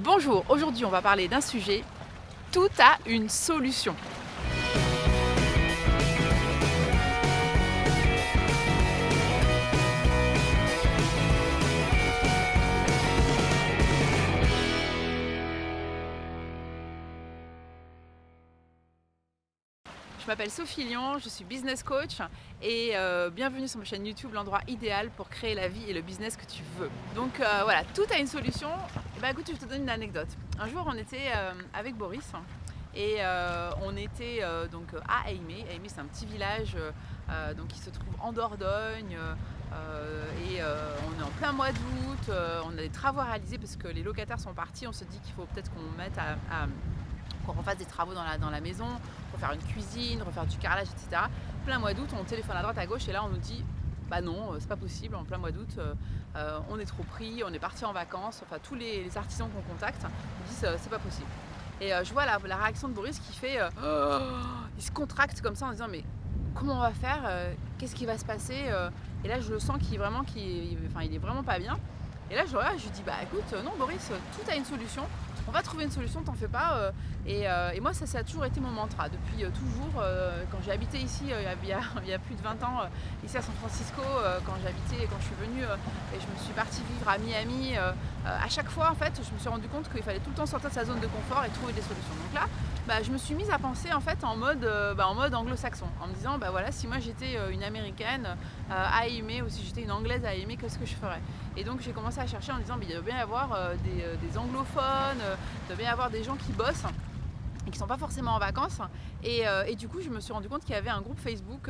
Bonjour, aujourd'hui on va parler d'un sujet, tout a une solution. Je m'appelle Sophie Lyon, je suis business coach et bienvenue sur ma chaîne YouTube, l'endroit idéal pour créer la vie et le business que tu veux. Donc voilà, tout a une solution. Et bah écoute, je te donne une anecdote. Un jour on était avec Boris et on était donc à Aimé. Aimé c'est un petit village donc qui se trouve en Dordogne et on est en plein mois d'août. On a des travaux à réaliser parce que les locataires sont partis. On se dit qu'il faut peut-être qu'on mette qu'on refasse des travaux dans la maison, refaire une cuisine, refaire du carrelage, etc. Plein mois d'août, on téléphone à droite à gauche et là on nous dit bah non, c'est pas possible, en plein mois d'août, on est trop pris, on est parti en vacances, enfin tous les artisans qu'on contacte nous disent c'est pas possible. Et je vois la réaction de Boris qui fait il se contracte comme ça en disant mais comment on va faire, qu'est-ce qui va se passer, et là je le sens qu'il est vraiment pas bien. Et là je le regarde, je lui dis bah écoute non Boris, tout a une solution, on va trouver une solution, t'en fais pas. Et moi ça a toujours été mon mantra depuis toujours. Quand j'ai habité ici il y a plus de 20 ans, ici à San Francisco, quand je suis venue et je me suis partie vivre à Miami, à chaque fois en fait je me suis rendu compte qu'il fallait tout le temps sortir de sa zone de confort et trouver des solutions. Donc là je me suis mise à penser en fait en mode anglo-saxon, en me disant bah voilà, si moi j'étais une américaine à aimer, ou si j'étais une anglaise à aimer, qu'est-ce que je ferais. Et donc j'ai commencé à chercher en disant il doit bien y avoir des anglophones, il doit bien y avoir des gens qui bossent et qui sont pas forcément en vacances. Et du coup je me suis rendu compte qu'il y avait un groupe Facebook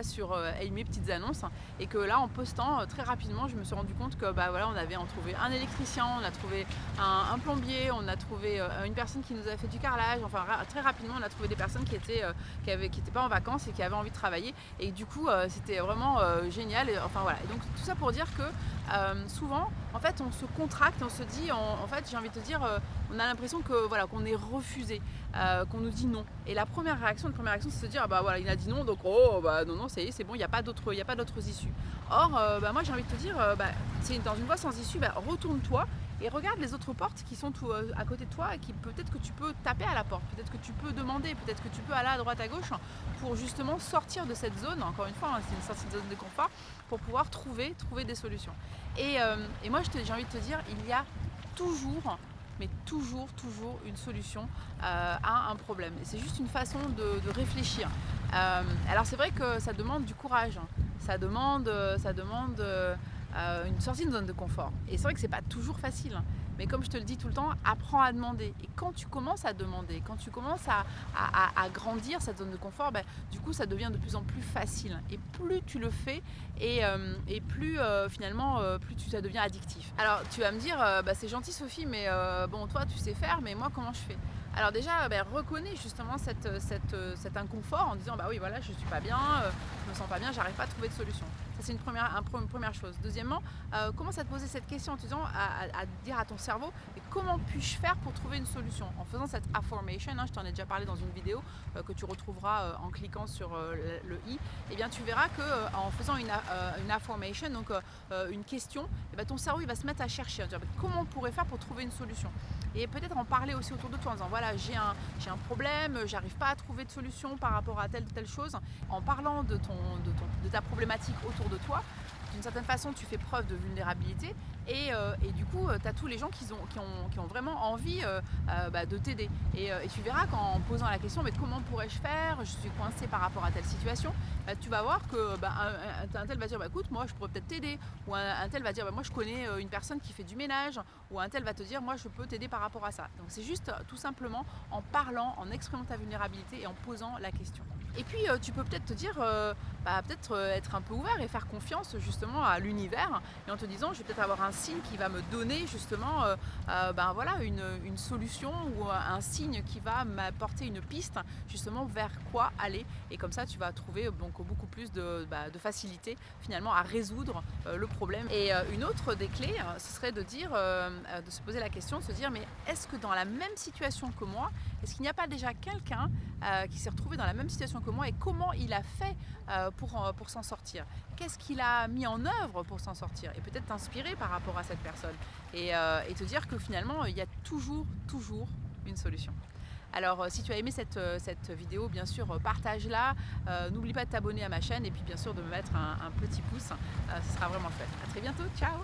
sur Aimer petites annonces, et que là en postant très rapidement je me suis rendu compte que on avait trouvé un électricien, on a trouvé un plombier, on a trouvé une personne qui nous a fait du carrelage, enfin très rapidement on a trouvé des personnes qui étaient pas en vacances et qui avaient envie de travailler, et du coup c'était vraiment génial. Et donc tout ça pour dire que souvent en fait on se contracte, on se dit en fait j'ai envie de te dire on a l'impression que qu'on est refusé, qu'on nous dit non. Et la première réaction, c'est de se dire il a dit non, donc non, ça y est, c'est bon, il n'y a pas d'autres issues. Or moi j'ai envie de te dire c'est dans une voie sans issue, retourne-toi et regarde les autres portes qui sont à côté de toi, et qui peut-être que tu peux taper à la porte, peut-être que tu peux demander, peut-être que tu peux aller à droite à gauche pour justement sortir de cette zone. Encore une fois c'est une sortie de zone de confort pour pouvoir trouver des solutions. Et moi j'ai envie de te dire, il y a toujours une solution à un problème. Et c'est juste une façon de réfléchir. Alors c'est vrai que ça demande du courage, ça demande une sortie de zone de confort. Et c'est vrai que c'est pas toujours facile. Mais comme je te le dis tout le temps, apprends à demander. Et quand tu commences à demander, quand tu commences à grandir cette zone de confort, du coup ça devient de plus en plus facile. Et plus tu le fais, et plus finalement ça devient addictif. Alors tu vas me dire c'est gentil Sophie, mais toi tu sais faire, mais moi comment je fais? Alors déjà reconnais justement cet inconfort en disant oui voilà, je suis pas bien, je me sens pas bien, j'arrive pas à trouver de solution. Ça c'est une première chose. Deuxièmement, commence à te poser cette question en te disant, à dire à ton cerveau, et comment puis-je faire pour trouver une solution? En faisant cette affirmation, je t'en ai déjà parlé dans une vidéo que tu retrouveras en cliquant sur le i. Et bien tu verras que en faisant une affirmation, donc une question, ton cerveau il va se mettre à chercher, à dire comment on pourrait faire pour trouver une solution. Et peut-être en parler aussi autour de toi en disant voilà, j'ai un problème, j'arrive pas à trouver de solution par rapport à telle ou telle chose. En parlant de ta problématique autour de toi, d'une certaine façon tu fais preuve de vulnérabilité, et du coup tu as tous les gens qui ont vraiment envie de t'aider. Et tu verras qu'en posant la question mais comment pourrais-je faire, je suis coincée par rapport à telle situation, tu vas voir que un tel va dire écoute, moi je pourrais peut-être t'aider, ou un tel va dire moi je connais une personne qui fait du ménage, ou un tel va te dire moi je peux t'aider par rapport à ça. Donc c'est juste tout simplement en parlant, en exprimant ta vulnérabilité et en posant la question. Et puis tu peux peut-être te dire, être un peu ouvert et faire confiance justement à l'univers, et en te disant je vais peut-être avoir un signe qui va me donner justement une solution, ou un signe qui va m'apporter une piste justement vers quoi aller. Et comme ça tu vas trouver beaucoup plus de facilité finalement à résoudre le problème. Et une autre des clés, ce serait de dire, de se poser la question, de se dire mais est-ce que dans la même situation que moi, est-ce qu'il n'y a pas déjà quelqu'un qui s'est retrouvé dans la même situation que moi, et comment il a fait pour s'en sortir? Qu'est-ce qu'il a mis en œuvre pour s'en sortir? Et peut-être t'inspirer par rapport rapport à cette personne et te dire que finalement il y a toujours une solution. Alors si tu as aimé cette vidéo, bien sûr partage-la, n'oublie pas de t'abonner à ma chaîne et puis bien sûr de me mettre un petit pouce, ce sera vraiment chouette. À très bientôt, ciao.